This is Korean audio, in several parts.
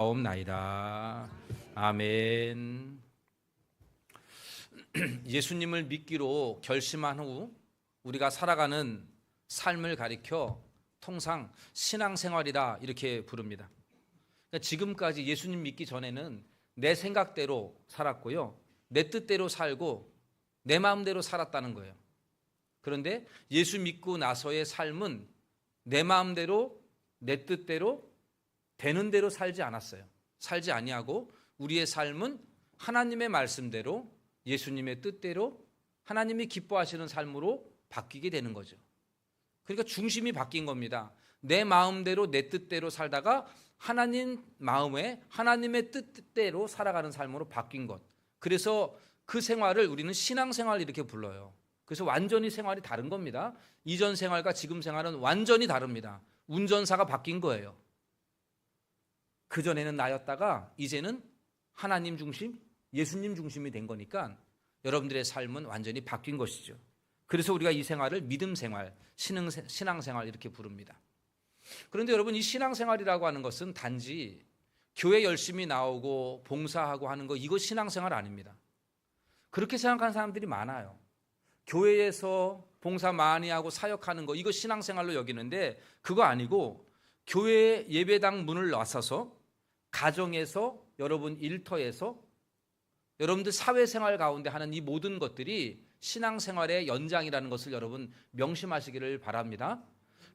없나이다. 아멘. 예수님을 믿기로 결심한 후 우리가 살아가는 삶을 가리켜 통상 신앙생활이라 이렇게 부릅니다. 그러니까 지금까지 예수님 믿기 전에는 내 생각대로 살았고요, 내 뜻대로 살고 내 마음대로 살았다는 거예요. 그런데 예수 믿고 나서의 삶은 내 마음대로 내 뜻대로 되는 대로 살지 않았어요. 살지 아니하고 우리의 삶은 하나님의 말씀대로 예수님의 뜻대로 하나님이 기뻐하시는 삶으로 바뀌게 되는 거죠. 그러니까 중심이 바뀐 겁니다. 내 마음대로 내 뜻대로 살다가 하나님 마음에 하나님의 뜻대로 살아가는 삶으로 바뀐 것. 그래서 그 생활을 우리는 신앙생활 이렇게 불러요. 그래서 완전히 생활이 다른 겁니다. 이전 생활과 지금 생활은 완전히 다릅니다. 운전사가 바뀐 거예요. 그전에는 나였다가 이제는 하나님 중심, 예수님 중심이 된 거니까 여러분들의 삶은 완전히 바뀐 것이죠. 그래서 우리가 이 생활을 믿음 생활, 신앙 생활 이렇게 부릅니다. 그런데 여러분, 이 신앙 생활이라고 하는 것은 단지 교회 열심히 나오고 봉사하고 하는 거, 이거 신앙 생활 아닙니다. 그렇게 생각하는 사람들이 많아요. 교회에서 봉사 많이 하고 사역하는 거, 이거 신앙 생활로 여기는데 그거 아니고, 교회 예배당 문을 나서서 가정에서, 여러분 일터에서, 여러분들 사회생활 가운데 하는 이 모든 것들이 신앙생활의 연장이라는 것을 여러분 명심하시기를 바랍니다.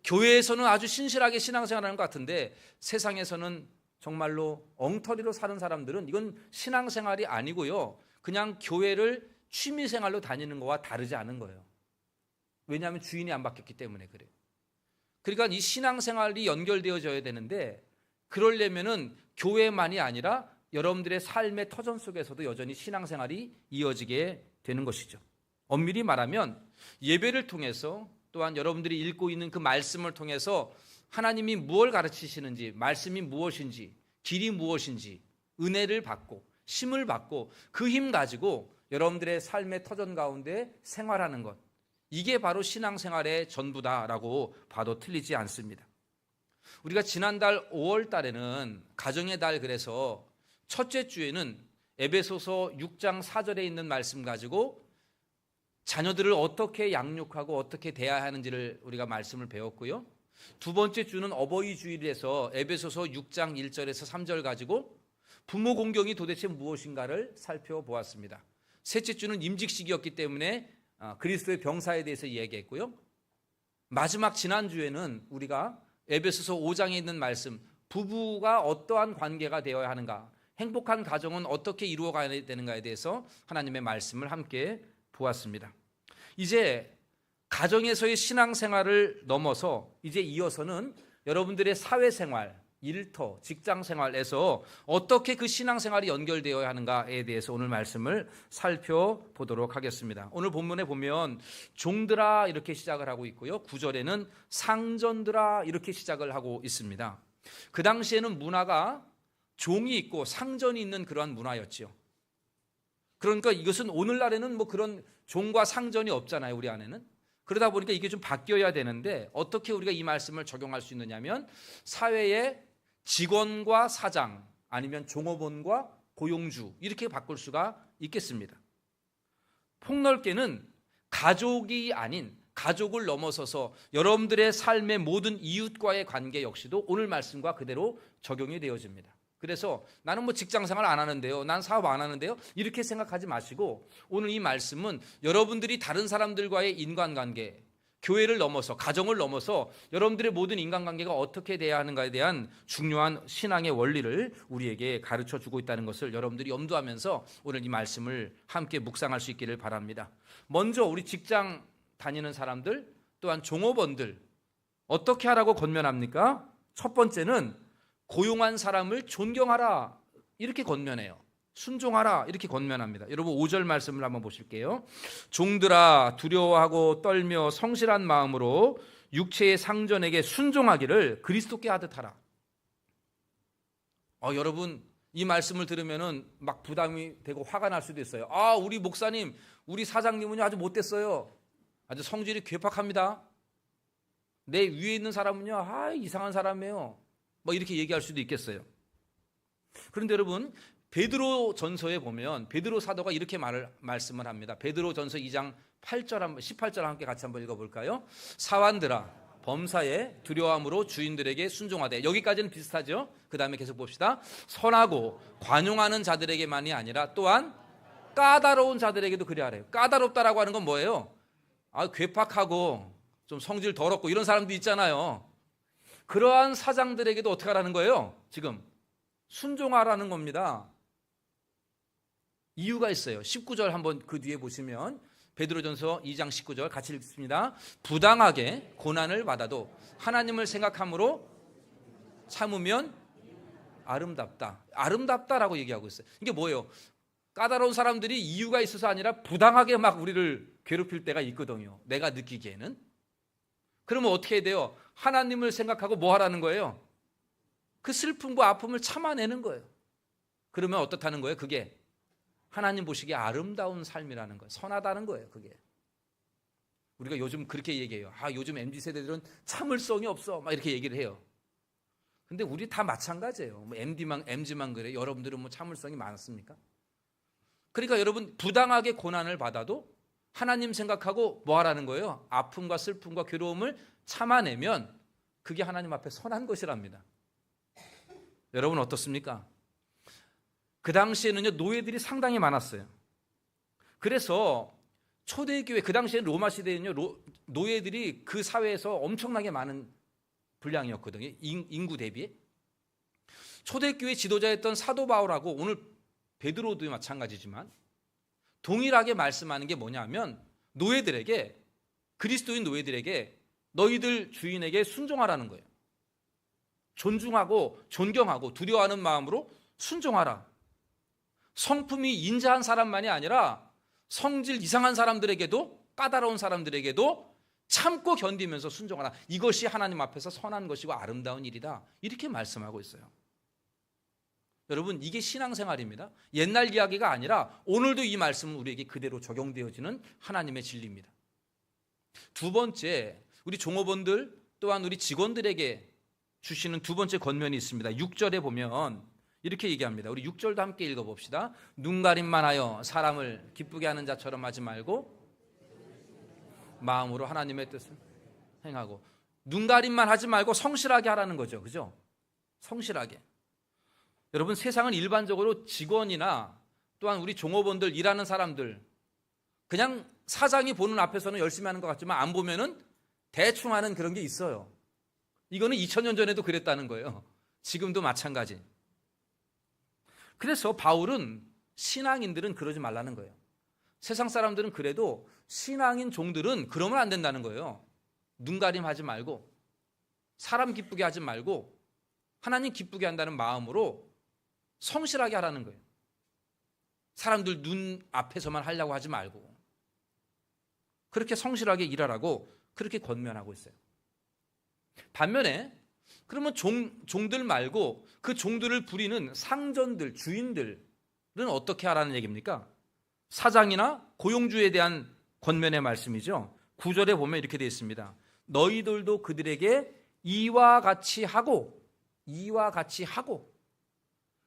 교회에서는 아주 신실하게 신앙생활하는 것 같은데 세상에서는 정말로 엉터리로 사는 사람들은 이건 신앙생활이 아니고요, 그냥 교회를 취미생활로 다니는 것과 다르지 않은 거예요. 왜냐하면 주인이 안 바뀌었기 때문에 그래요. 그러니까 이 신앙생활이 연결되어져야 되는데, 그러려면은 교회만이 아니라 여러분들의 삶의 터전 속에서도 여전히 신앙생활이 이어지게 되는 것이죠. 엄밀히 말하면 예배를 통해서, 또한 여러분들이 읽고 있는 그 말씀을 통해서 하나님이 무엇을 가르치시는지, 말씀이 무엇인지, 길이 무엇인지 은혜를 받고 힘을 받고 그 힘 가지고 여러분들의 삶의 터전 가운데 생활하는 것, 이게 바로 신앙생활의 전부다라고 봐도 틀리지 않습니다. 우리가 지난달 5월 달에는 가정의 달, 그래서 첫째 주에는 에베소서 6장 4절에 있는 말씀 가지고 자녀들을 어떻게 양육하고 어떻게 대해야 하는지를 우리가 말씀을 배웠고요, 두 번째 주는 어버이 주일에서 에베소서 6장 1절에서 3절 가지고 부모 공경이 도대체 무엇인가를 살펴보았습니다. 셋째 주는 임직식이었기 때문에 그리스도의 병사에 대해서 이야기했고요, 마지막 지난주에는 우리가 에베소서 5장에 있는 말씀, 부부가 어떠한 관계가 되어야 하는가, 행복한 가정은 어떻게 이루어가야 되는가에 대해서 하나님의 말씀을 함께 보았습니다. 이제 가정에서의 신앙생활을 넘어서 이제 이어서는 여러분들의 사회생활, 일터, 직장생활에서 어떻게 그 신앙생활이 연결되어야 하는가에 대해서 오늘 말씀을 살펴보도록 하겠습니다. 오늘 본문에 보면 종들아 이렇게 시작을 하고 있고요, 9절에는 상전들아 이렇게 시작을 하고 있습니다. 그 당시에는 문화가 종이 있고 상전이 있는 그러한 문화였죠. 그러니까 이것은 오늘날에는 뭐 그런 종과 상전이 없잖아요, 우리 안에는. 그러다 보니까 이게 좀 바뀌어야 되는데, 어떻게 우리가 이 말씀을 적용할 수 있느냐면, 사회의 직원과 사장, 아니면 종업원과 고용주, 이렇게 바꿀 수가 있겠습니다. 폭넓게는 가족이 아닌, 가족을 넘어서서 여러분들의 삶의 모든 이웃과의 관계 역시도 오늘 말씀과 그대로 적용이 되어집니다. 그래서 나는 뭐 직장생활 안 하는데요, 난 사업 안 하는데요, 이렇게 생각하지 마시고, 오늘 이 말씀은 여러분들이 다른 사람들과의 인간관계, 교회를 넘어서, 가정을 넘어서 여러분들의 모든 인간관계가 어떻게 돼야 하는가에 대한 중요한 신앙의 원리를 우리에게 가르쳐주고 있다는 것을 여러분들이 염두하면서 오늘 이 말씀을 함께 묵상할 수 있기를 바랍니다. 먼저 우리 직장 다니는 사람들, 또한 종업원들, 어떻게 하라고 권면합니까? 첫 번째는 고용한 사람을 존경하라 이렇게 권면해요. 순종하라 이렇게 권면합니다. 여러분 5절 말씀을 한번 보실게요. 종들아 두려워하고 떨며 성실한 마음으로 육체의 상전에게 순종하기를 그리스도께 하듯 하라. 여러분 이 말씀을 들으면은 막 부담이 되고 화가 날 수도 있어요. 우리 목사님, 우리 사장님은요 아주 못됐어요. 아주 성질이 괴팍합니다. 내 위에 있는 사람은요 이상한 사람이에요. 뭐 이렇게 얘기할 수도 있겠어요. 그런데 여러분, 베드로 전서에 보면 베드로 사도가 이렇게 말씀을 합니다. 베드로 전서 2장 8절 18절 함께 같이 한번 읽어볼까요? 사환들아 범사에 두려움으로 주인들에게 순종하되. 여기까지는 비슷하죠. 그 다음에 계속 봅시다. 선하고 관용하는 자들에게만이 아니라 또한 까다로운 자들에게도 그리하래요. 까다롭다라고 하는 건 뭐예요? 괴팍하고 좀 성질 더럽고 이런 사람도 있잖아요. 그러한 사장들에게도 어떻게 하라는 거예요? 지금 순종하라는 겁니다. 이유가 있어요. 19절 한번 그 뒤에 보시면 베드로전서 2장 19절 같이 읽습니다. 부당하게 고난을 받아도 하나님을 생각함으로 참으면 아름답다. 아름답다라고 얘기하고 있어요. 이게 뭐예요? 까다로운 사람들이 이유가 있어서 아니라 부당하게 막 우리를 괴롭힐 때가 있거든요. 내가 느끼기에는. 그러면 어떻게 해야 돼요? 하나님을 생각하고 뭐 하라는 거예요? 그 슬픔과 아픔을 참아내는 거예요. 그러면 어떻다는 거예요? 그게 하나님 보시기에 아름다운 삶이라는 거예요. 선하다는 거예요. 그게. 우리가 요즘 그렇게 얘기해요. 요즘 MZ세대들은 참을성이 없어 막 이렇게 얘기를 해요. 근데 우리 다 마찬가지예요. MZ만 그래. 여러분들은 뭐 참을성이 많습니까? 그러니까 여러분, 부당하게 고난을 받아도 하나님 생각하고 뭐 하라는 거예요? 아픔과 슬픔과 괴로움을 참아내면 그게 하나님 앞에 선한 것이랍니다. 여러분 어떻습니까? 그 당시에는요, 노예들이 상당히 많았어요. 그래서 초대교회, 그 당시에는 로마 시대에는요, 노예들이 그 사회에서 엄청나게 많은 분량이었거든요. 인구 대비에. 초대교회 지도자였던 사도 바울하고 오늘 베드로도 마찬가지지만 동일하게 말씀하는 게 뭐냐면 노예들에게, 그리스도인 노예들에게 너희들 주인에게 순종하라는 거예요. 존중하고 존경하고 두려워하는 마음으로 순종하라. 성품이 인자한 사람만이 아니라 성질 이상한 사람들에게도, 까다로운 사람들에게도 참고 견디면서 순종하라. 이것이 하나님 앞에서 선한 것이고 아름다운 일이다. 이렇게 말씀하고 있어요. 여러분, 이게 신앙생활입니다. 옛날 이야기가 아니라 오늘도 이 말씀은 우리에게 그대로 적용되어지는 하나님의 진리입니다. 두 번째, 우리 종업원들 또한 우리 직원들에게 주시는 두 번째 권면이 있습니다. 6절에 보면 이렇게 얘기합니다. 우리 6절도 함께 읽어봅시다. 눈가림만 하여 사람을 기쁘게 하는 자처럼 하지 말고 마음으로 하나님의 뜻을 행하고. 눈가림만 하지 말고 성실하게 하라는 거죠. 그죠? 성실하게. 여러분, 세상은 일반적으로 직원이나 또한 우리 종업원들, 일하는 사람들, 그냥 사장이 보는 앞에서는 열심히 하는 것 같지만 안 보면은 대충 하는 그런 게 있어요. 이거는 2000년 전에도 그랬다는 거예요. 지금도 마찬가지. 그래서 바울은 신앙인들은 그러지 말라는 거예요. 세상 사람들은 그래도 신앙인 종들은 그러면 안 된다는 거예요. 눈가림하지 말고 사람 기쁘게 하지 말고 하나님 기쁘게 한다는 마음으로 성실하게 하라는 거예요. 사람들 눈 앞에서만 하려고 하지 말고 그렇게 성실하게 일하라고 그렇게 권면하고 있어요. 반면에 그러면 종들 말고 그 종들을 부리는 상전들, 주인들은 어떻게 하라는 얘기입니까? 사장이나 고용주에 대한 권면의 말씀이죠. 9절에 보면 이렇게 되어 있습니다. 너희들도 그들에게 이와 같이 하고.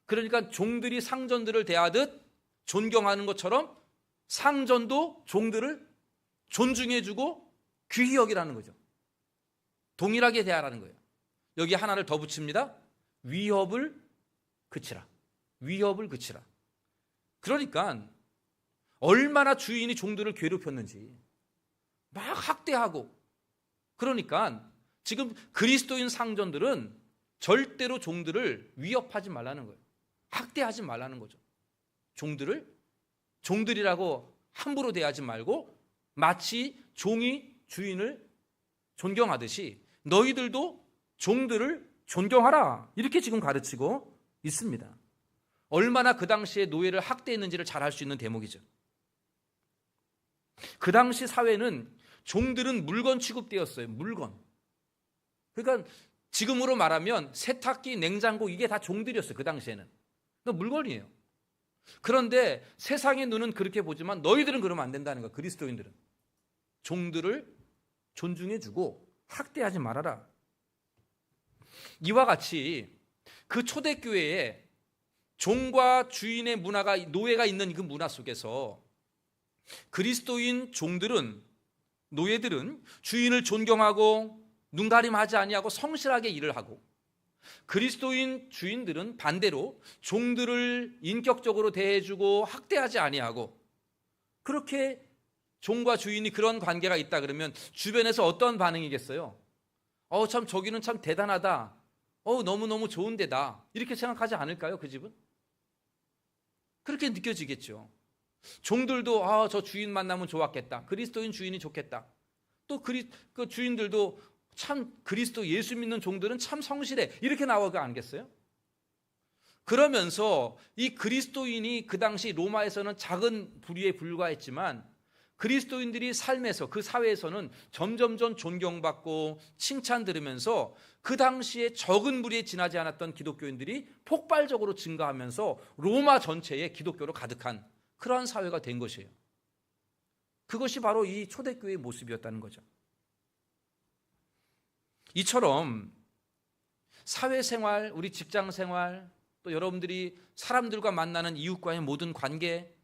그러니까 종들이 상전들을 대하듯 존경하는 것처럼 상전도 종들을 존중해주고 귀히 여기라는 거죠. 동일하게 대하라는 거예요. 여기 하나를 더 붙입니다. 위협을 그치라. 그러니까 얼마나 주인이 종들을 괴롭혔는지 막 학대하고, 그러니까 지금 그리스도인 상전들은 절대로 종들을 위협하지 말라는 거예요. 학대하지 말라는 거죠. 종들이라고 함부로 대하지 말고 마치 종이 주인을 존경하듯이 너희들도 종들을 존경하라. 이렇게 지금 가르치고 있습니다. 얼마나 그 당시에 노예를 학대했는지를 잘 알 수 있는 대목이죠. 그 당시 사회는 종들은 물건 취급되었어요. 물건. 그러니까 지금으로 말하면 세탁기, 냉장고 이게 다 종들이었어요. 그 당시에는. 그러니까 물건이에요. 그런데 세상의 눈은 그렇게 보지만 너희들은 그러면 안 된다는 거예요. 그리스도인들은. 종들을 존중해주고 학대하지 말아라. 이와 같이 그 초대교회에 종과 주인의 문화가, 노예가 있는 그 문화 속에서 그리스도인 종들은, 노예들은 주인을 존경하고 눈가림하지 아니하고 성실하게 일을 하고, 그리스도인 주인들은 반대로 종들을 인격적으로 대해주고 학대하지 아니하고, 그렇게 종과 주인이 그런 관계가 있다 그러면 주변에서 어떤 반응이겠어요? 참 저기는 참 대단하다. 너무너무 좋은 데다. 이렇게 생각하지 않을까요? 그 집은? 그렇게 느껴지겠죠. 종들도 저 주인 만나면 좋았겠다. 그리스도인 주인이 좋겠다. 또 그 주인들도 참 그리스도 예수 믿는 종들은 참 성실해. 이렇게 나오지 않겠어요? 그러면서 이 그리스도인이 그 당시 로마에서는 작은 부류에 불과했지만 그리스도인들이 삶에서, 그 사회에서는 점점점 존경받고 칭찬 들으면서 그 당시에 적은 부류에 지나지 않았던 기독교인들이 폭발적으로 증가하면서 로마 전체에 기독교로 가득한 그러한 사회가 된 것이에요. 그것이 바로 이 초대교회의 모습이었다는 거죠. 이처럼 사회생활, 우리 직장생활, 또 여러분들이 사람들과 만나는 이웃과의 모든 관계,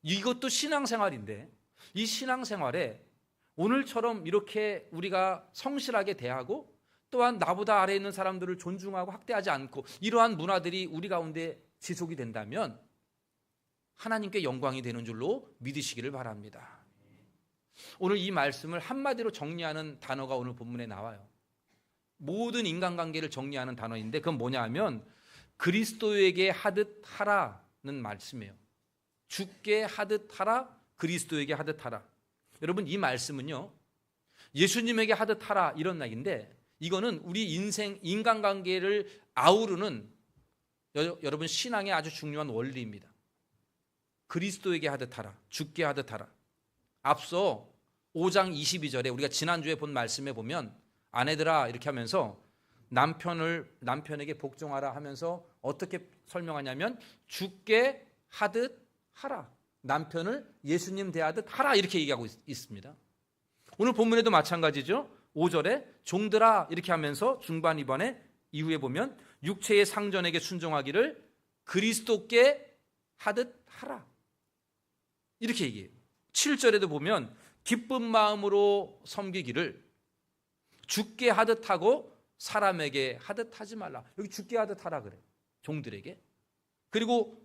이것도 신앙생활인데, 이 신앙생활에 오늘처럼 이렇게 우리가 성실하게 대하고 또한 나보다 아래에 있는 사람들을 존중하고 학대하지 않고 이러한 문화들이 우리 가운데 지속이 된다면 하나님께 영광이 되는 줄로 믿으시기를 바랍니다. 오늘 이 말씀을 한마디로 정리하는 단어가 오늘 본문에 나와요. 모든 인간관계를 정리하는 단어인데 그건 뭐냐 하면 그리스도에게 하듯 하라는 말씀이에요. 주께 하듯 하라, 그리스도에게 하듯 하라. 여러분, 이 말씀은요, 예수님에게 하듯 하라 이런 얘기인데 이거는 우리 인간관계를 아우르는 여러분 신앙의 아주 중요한 원리입니다. 그리스도에게 하듯 하라, 주께 하듯 하라. 앞서 5장 22절에 우리가 지난주에 본 말씀에 보면 아내들아 이렇게 하면서 남편에게 복종하라 하면서 어떻게 설명하냐면 주께 하듯 하라. 남편을 예수님 대하듯 하라 이렇게 얘기하고 있습니다. 오늘 본문에도 마찬가지죠. 5절에 종들아 이렇게 하면서 중반 이후에 보면 육체의 상전에게 순종하기를 그리스도께 하듯 하라 이렇게 얘기해요. 7절에도 보면 기쁜 마음으로 섬기기를 주께 하듯 하고 사람에게 하듯 하지 말라. 여기 주께 하듯 하라 그래, 종들에게. 그리고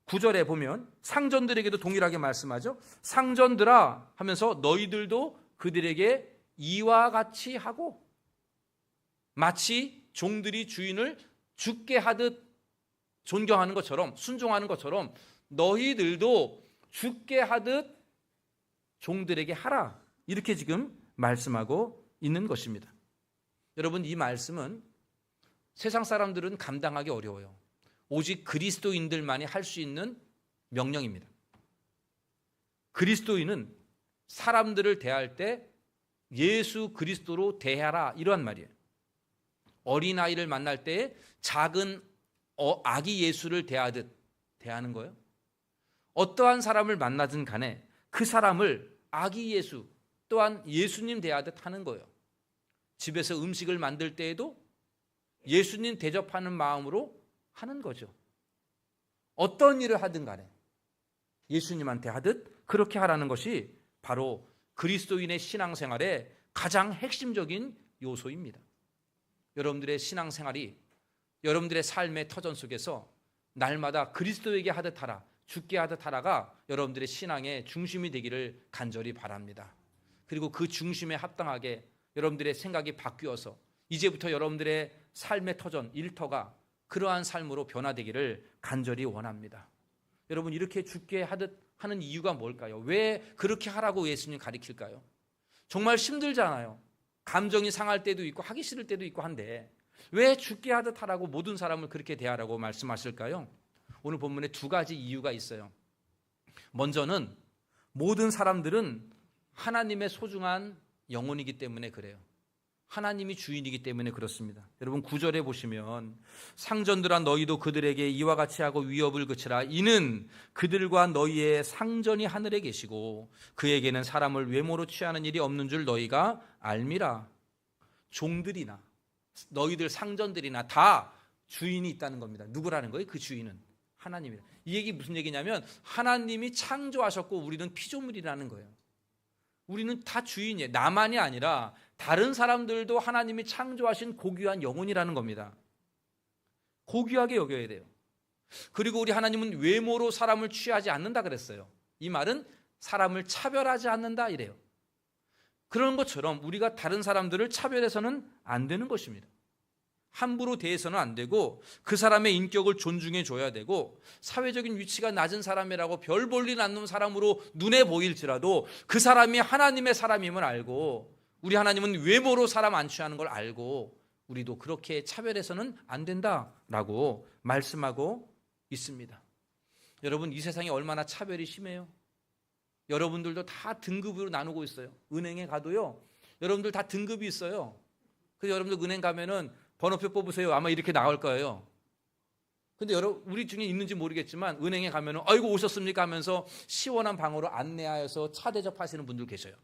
9절에 보면 상전들에게도 동일하게 말씀하죠. 상전들아 하면서 너희들도 그들에게 이와 같이 하고, 마치 종들이 주인을 주께 하듯 존경하는 것처럼, 순종하는 것처럼 너희들도 주께 하듯 종들에게 하라, 이렇게 지금 말씀하고 있는 것입니다. 여러분, 이 말씀은 세상 사람들은 감당하기 어려워요. 오직 그리스도인들만이 할 수 있는 명령입니다. 그리스도인은 사람들을 대할 때 예수 그리스도로 대하라 이러한 말이에요. 어린아이를 만날 때 작은 아기 예수를 대하듯 대하는 거예요. 어떠한 사람을 만나든 간에 그 사람을 아기 예수 또한 예수님 대하듯 하는 거예요. 집에서 음식을 만들 때에도 예수님 대접하는 마음으로 하는 거죠. 어떤 일을 하든 간에 예수님한테 하듯 그렇게 하라는 것이 바로 그리스도인의 신앙생활의 가장 핵심적인 요소입니다. 여러분들의 신앙생활이 여러분들의 삶의 터전 속에서 날마다 그리스도에게 하듯 하라, 주께 하듯 하라가 여러분들의 신앙의 중심이 되기를 간절히 바랍니다. 그리고 그 중심에 합당하게 여러분들의 생각이 바뀌어서 이제부터 여러분들의 삶의 터전, 일터가 그러한 삶으로 변화되기를 간절히 원합니다. 여러분, 이렇게 주께 하듯 하는 이유가 뭘까요? 왜 그렇게 하라고 예수님 가르칠까요? 정말 힘들잖아요. 감정이 상할 때도 있고 하기 싫을 때도 있고 한데 왜 주께 하듯 하라고 모든 사람을 그렇게 대하라고 말씀하실까요? 오늘 본문에 두 가지 이유가 있어요. 먼저는 모든 사람들은 하나님의 소중한 영혼이기 때문에 그래요. 하나님이 주인이기 때문에 그렇습니다. 여러분 9절에 보시면 상전들아 너희도 그들에게 이와 같이 하고 위협을 그치라. 이는 그들과 너희의 상전이 하늘에 계시고 그에게는 사람을 외모로 취하는 일이 없는 줄 너희가 알미라. 종들이나 너희들 상전들이나 다 주인이 있다는 겁니다. 누구라는 거예요? 그 주인은 하나님이다. 이 얘기 무슨 얘기냐면 하나님이 창조하셨고 우리는 피조물이라는 거예요. 우리는 다 주인이에요. 나만이 아니라 다른 사람들도 하나님이 창조하신 고귀한 영혼이라는 겁니다. 고귀하게 여겨야 돼요. 그리고 우리 하나님은 외모로 사람을 취하지 않는다 그랬어요. 이 말은 사람을 차별하지 않는다 이래요. 그런 것처럼 우리가 다른 사람들을 차별해서는 안 되는 것입니다. 함부로 대해서는 안 되고 그 사람의 인격을 존중해 줘야 되고 사회적인 위치가 낮은 사람이라고 별 볼일 않는 사람으로 눈에 보일지라도 그 사람이 하나님의 사람임을 알고 우리 하나님은 외모로 사람 안 취하는 걸 알고 우리도 그렇게 차별해서는 안 된다라고 말씀하고 있습니다. 여러분 이 세상에 얼마나 차별이 심해요. 여러분들도 다 등급으로 나누고 있어요. 은행에 가도요. 여러분들 다 등급이 있어요. 그래서 여러분들 은행 가면은 번호표 뽑으세요. 아마 이렇게 나올 거예요. 근데 우리 중에 있는지 모르겠지만 은행에 가면은 아이고 오셨습니까 하면서 시원한 방으로 안내하여서 차 대접하시는 분들 계셔요.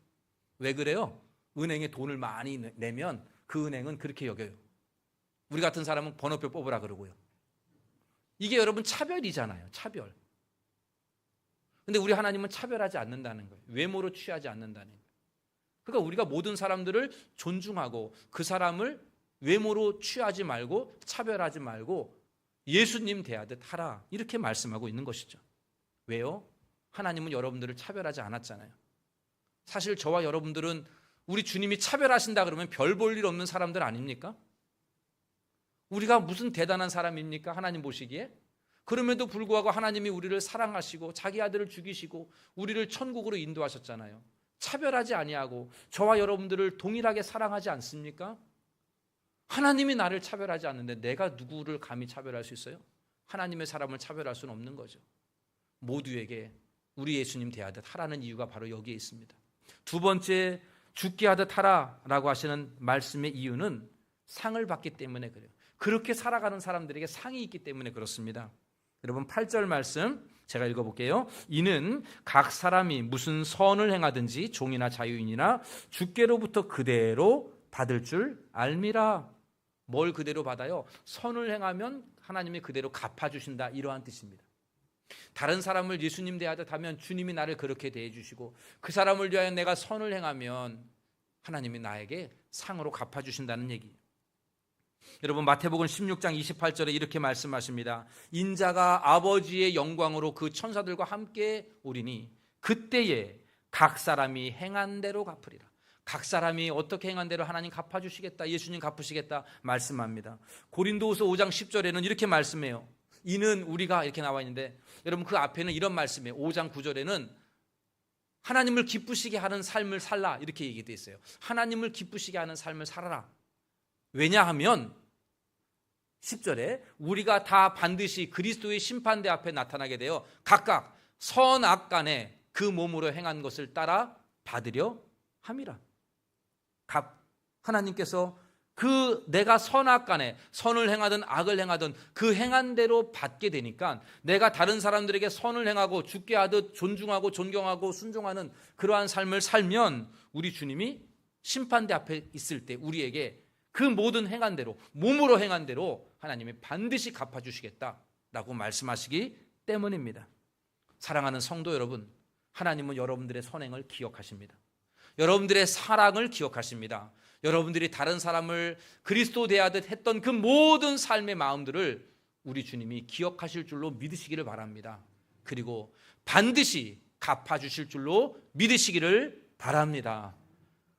왜 그래요? 은행에 돈을 많이 내면 그 은행은 그렇게 여겨요. 우리 같은 사람은 번호표 뽑으라 그러고요. 이게 여러분 차별이잖아요. 차별. 근데 우리 하나님은 차별하지 않는다는 거예요. 외모로 취하지 않는다는 거예요. 그러니까 우리가 모든 사람들을 존중하고 그 사람을 외모로 취하지 말고 차별하지 말고 예수님 대하듯 하라 이렇게 말씀하고 있는 것이죠. 왜요? 하나님은 여러분들을 차별하지 않았잖아요. 사실 저와 여러분들은 우리 주님이 차별하신다 그러면 별 볼 일 없는 사람들 아닙니까? 우리가 무슨 대단한 사람입니까? 하나님 보시기에. 그럼에도 불구하고 하나님이 우리를 사랑하시고 자기 아들을 죽이시고 우리를 천국으로 인도하셨잖아요. 차별하지 아니하고 저와 여러분들을 동일하게 사랑하지 않습니까? 하나님이 나를 차별하지 않는데 내가 누구를 감히 차별할 수 있어요? 하나님의 사람을 차별할 수는 없는 거죠. 모두에게 우리 예수님 대하듯 하라는 이유가 바로 여기에 있습니다. 두 번째, 죽게 하듯 하라라고 하시는 말씀의 이유는 상을 받기 때문에 그래요. 그렇게 살아가는 사람들에게 상이 있기 때문에 그렇습니다. 여러분 8절 말씀 제가 읽어볼게요. 이는 각 사람이 무슨 선을 행하든지 종이나 자유인이나 주께로부터 그대로 받을 줄 알미라. 뭘 그대로 받아요? 선을 행하면 하나님이 그대로 갚아주신다 이러한 뜻입니다. 다른 사람을 예수님 대하듯 하면 주님이 나를 그렇게 대해주시고 그 사람을 위하여 내가 선을 행하면 하나님이 나에게 상으로 갚아주신다는 얘기예요. 여러분 마태복음 16장 28절에 이렇게 말씀하십니다. 인자가 아버지의 영광으로 그 천사들과 함께 오리니 그때에 각 사람이 행한 대로 갚으리라. 각 사람이 어떻게 행한 대로 하나님 갚아주시겠다, 예수님 갚으시겠다 말씀합니다. 고린도후서 5장 10절에는 이렇게 말씀해요. 이는 우리가 이렇게 나와 있는데 여러분 그 앞에는 이런 말씀이에요. 5장 9절에는 하나님을 기쁘시게 하는 삶을 살라 이렇게 얘기되어 있어요. 하나님을 기쁘시게 하는 삶을 살아라. 왜냐하면 10절에 우리가 다 반드시 그리스도의 심판대 앞에 나타나게 되어 각각 선악간에 그 몸으로 행한 것을 따라 받으려 함이라. 하나님께서 그 내가 선악간에 선을 행하든 악을 행하든 그 행한 대로 받게 되니까 내가 다른 사람들에게 선을 행하고 죽게 하듯 존중하고 존경하고 순종하는 그러한 삶을 살면 우리 주님이 심판대 앞에 있을 때 우리에게 그 모든 행한 대로 몸으로 행한 대로 하나님이 반드시 갚아주시겠다라고 말씀하시기 때문입니다. 사랑하는 성도 여러분, 하나님은 여러분들의 선행을 기억하십니다. 여러분들의 사랑을 기억하십니다. 여러분들이 다른 사람을 그리스도 대하듯 했던 그 모든 삶의 마음들을 우리 주님이 기억하실 줄로 믿으시기를 바랍니다. 그리고 반드시 갚아주실 줄로 믿으시기를 바랍니다.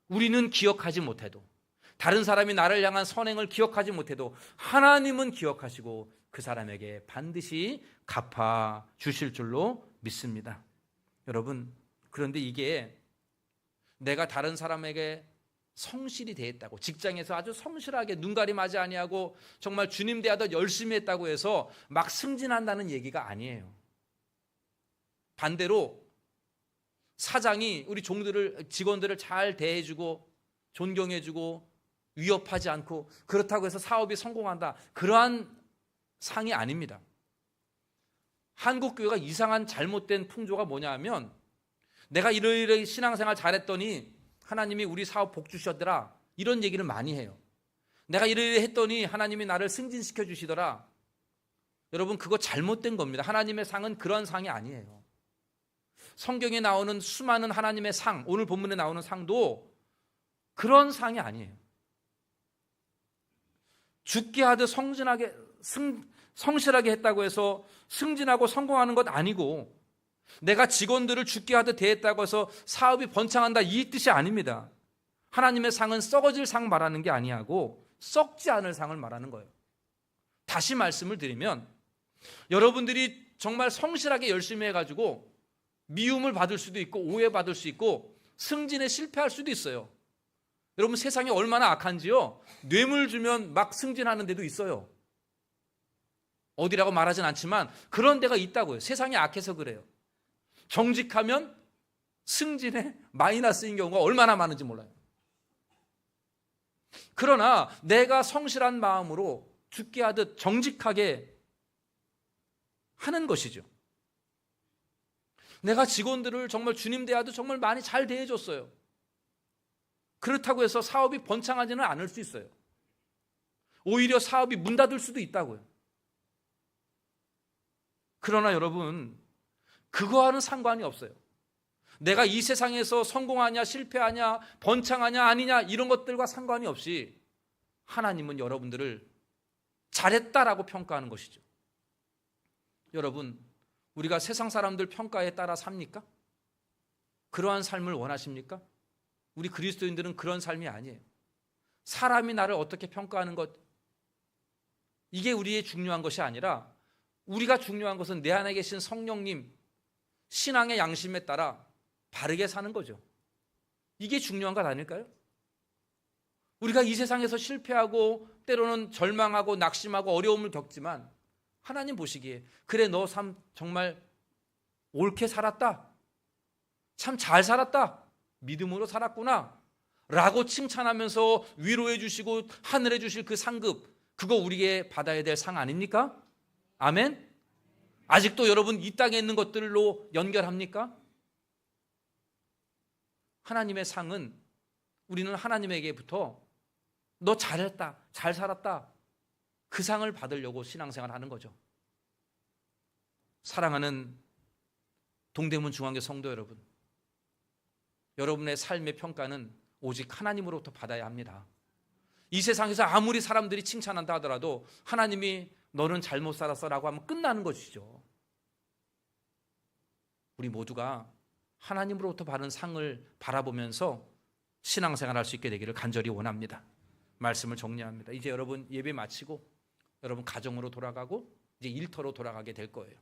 우리는 기억하지 못해도 다른 사람이 나를 향한 선행을 기억하지 못해도 하나님은 기억하시고 그 사람에게 반드시 갚아주실 줄로 믿습니다. 여러분 그런데 이게 내가 다른 사람에게 성실히 대했다고 직장에서 아주 성실하게 눈가림하지 아니하고 정말 주님 대하듯 열심히 했다고 해서 막 승진한다는 얘기가 아니에요. 반대로 사장이 우리 직원들을 잘 대해주고 존경해주고 위협하지 않고 그렇다고 해서 사업이 성공한다, 그러한 상이 아닙니다. 한국교회가 이상한 잘못된 풍조가 뭐냐 하면 내가 이러이러히 신앙생활 잘했더니 하나님이 우리 사업 복 주셨더라 이런 얘기를 많이 해요. 내가 이래 했더니 하나님이 나를 승진시켜 주시더라. 여러분, 그거 잘못된 겁니다. 하나님의 상은 그런 상이 아니에요. 성경에 나오는 수많은 하나님의 상, 오늘 본문에 나오는 상도 그런 상이 아니에요. 죽게 하듯 성실하게 했다고 해서 승진하고 성공하는 것 아니고, 내가 직원들을 죽게 하듯 대했다고 해서 사업이 번창한다, 이 뜻이 아닙니다. 하나님의 상은 썩어질 상 말하는 게 아니하고 썩지 않을 상을 말하는 거예요. 다시 말씀을 드리면, 여러분들이 정말 성실하게 열심히 해가지고 미움을 받을 수도 있고 오해받을 수 있고 승진에 실패할 수도 있어요. 여러분, 세상이 얼마나 악한지요. 뇌물 주면 막 승진하는 데도 있어요. 어디라고 말하진 않지만 그런 데가 있다고요. 세상이 악해서 그래요. 정직하면 승진에 마이너스인 경우가 얼마나 많은지 몰라요. 그러나 내가 성실한 마음으로 죽게 하듯 정직하게 하는 것이죠. 내가 직원들을 정말 주님 대하듯 정말 많이 잘 대해줬어요. 그렇다고 해서 사업이 번창하지는 않을 수 있어요. 오히려 사업이 문 닫을 수도 있다고요. 그러나 여러분, 그거와는 상관이 없어요. 내가 이 세상에서 성공하냐 실패하냐 번창하냐 아니냐 이런 것들과 상관이 없이 하나님은 여러분들을 잘했다라고 평가하는 것이죠. 여러분, 우리가 세상 사람들 평가에 따라 삽니까? 그러한 삶을 원하십니까? 우리 그리스도인들은 그런 삶이 아니에요. 사람이 나를 어떻게 평가하는 것, 이게 우리의 중요한 것이 아니라 우리가 중요한 것은 내 안에 계신 성령님, 신앙의 양심에 따라 바르게 사는 거죠. 이게 중요한 것 아닐까요? 우리가 이 세상에서 실패하고 때로는 절망하고 낙심하고 어려움을 겪지만 하나님 보시기에 그래, 너 삶 정말 옳게 살았다, 참 잘 살았다, 믿음으로 살았구나 라고 칭찬하면서 위로해 주시고 하늘에 주실 그 상급, 그거 우리에게 받아야 될 상 아닙니까? 아멘? 아직도 여러분 이 땅에 있는 것들로 연결합니까? 하나님의 상은 우리는 하나님에게부터 너 잘했다, 잘 살았다, 그 상을 받으려고 신앙생활 하는 거죠. 사랑하는 동대문 중앙교 성도 여러분, 여러분의 삶의 평가는 오직 하나님으로부터 받아야 합니다. 이 세상에서 아무리 사람들이 칭찬한다 하더라도 하나님이 너는 잘못 살았어 라고 하면 끝나는 것이죠. 우리 모두가 하나님으로부터 받은 상을 바라보면서 신앙생활할 수 있게 되기를 간절히 원합니다. 말씀을 정리합니다. 이제 여러분 예배 마치고 여러분 가정으로 돌아가고 이제 일터로 돌아가게 될 거예요.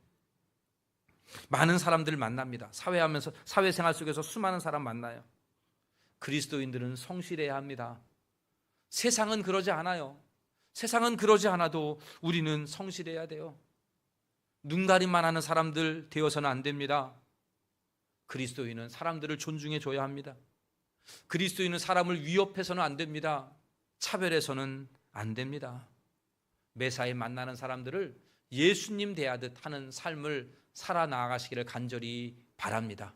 많은 사람들을 만납니다. 사회생활 속에서 수많은 사람 만나요. 그리스도인들은 성실해야 합니다. 세상은 그러지 않아요. 세상은 그러지 않아도 우리는 성실해야 돼요. 눈가림만 하는 사람들 되어서는 안 됩니다. 그리스도인은 사람들을 존중해 줘야 합니다. 그리스도인은 사람을 위협해서는 안 됩니다. 차별해서는 안 됩니다. 매사에 만나는 사람들을 예수님 대하듯 하는 삶을 살아나가시기를 간절히 바랍니다.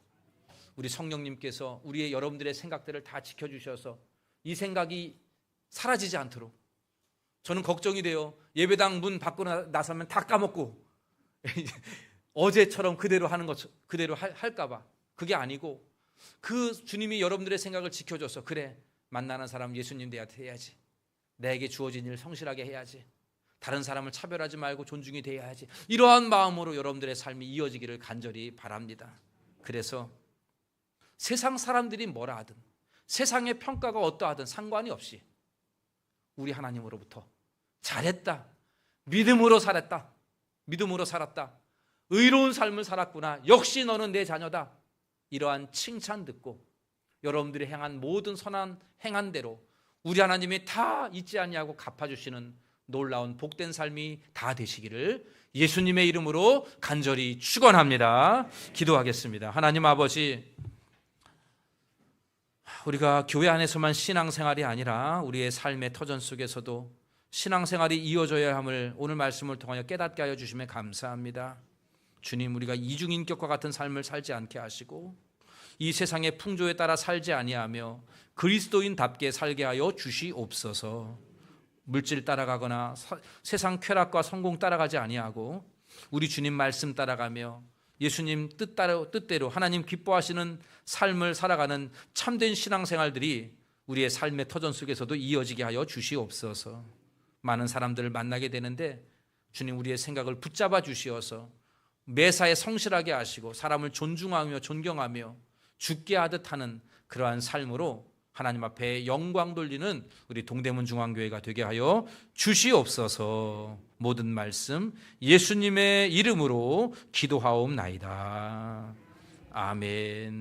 우리 성령님께서 우리의 여러분들의 생각들을 다 지켜주셔서 이 생각이 사라지지 않도록, 저는 걱정이 돼요. 예배당 문 밖으로 나서면 다 까먹고 어제처럼 그대로 하는 것 그대로 할까 봐. 그게 아니고 그 주님이 여러분들의 생각을 지켜줘서 그래, 만나는 사람 예수님 대하듯 해야지, 내게 주어진 일 성실하게 해야지, 다른 사람을 차별하지 말고 존중이 돼야지, 이러한 마음으로 여러분들의 삶이 이어지기를 간절히 바랍니다. 그래서 세상 사람들이 뭐라 하든 세상의 평가가 어떠하든 상관이 없이 우리 하나님으로부터 잘했다, 믿음으로 살았다, 의로운 삶을 살았구나, 역시 너는 내 자녀다, 이러한 칭찬 듣고 여러분들이 행한 모든 선한 행한대로 우리 하나님이 다 잊지 아니하고 갚아주시는 놀라운 복된 삶이 다 되시기를 예수님의 이름으로 간절히 축원합니다. 기도하겠습니다. 하나님 아버지, 우리가 교회 안에서만 신앙생활이 아니라 우리의 삶의 터전 속에서도 신앙생활이 이어져야 함을 오늘 말씀을 통하여 깨닫게 하여 주시면 감사합니다. 주님, 우리가 이중인격과 같은 삶을 살지 않게 하시고 이 세상의 풍조에 따라 살지 아니하며 그리스도인답게 살게 하여 주시옵소서. 물질 따라가거나 세상 쾌락과 성공 따라가지 아니하고 우리 주님 말씀 따라가며 예수님 뜻대로 하나님 기뻐하시는 삶을 살아가는 참된 신앙생활들이 우리의 삶의 터전 속에서도 이어지게 하여 주시옵소서. 많은 사람들을 만나게 되는데 주님 우리의 생각을 붙잡아 주시어서 매사에 성실하게 하시고 사람을 존중하며 존경하며 죽게 하듯 하는 그러한 삶으로 하나님 앞에 영광 돌리는 우리 동대문 중앙교회가 되게 하여 주시옵소서. 모든 말씀 예수님의 이름으로 기도하옵나이다. 아멘.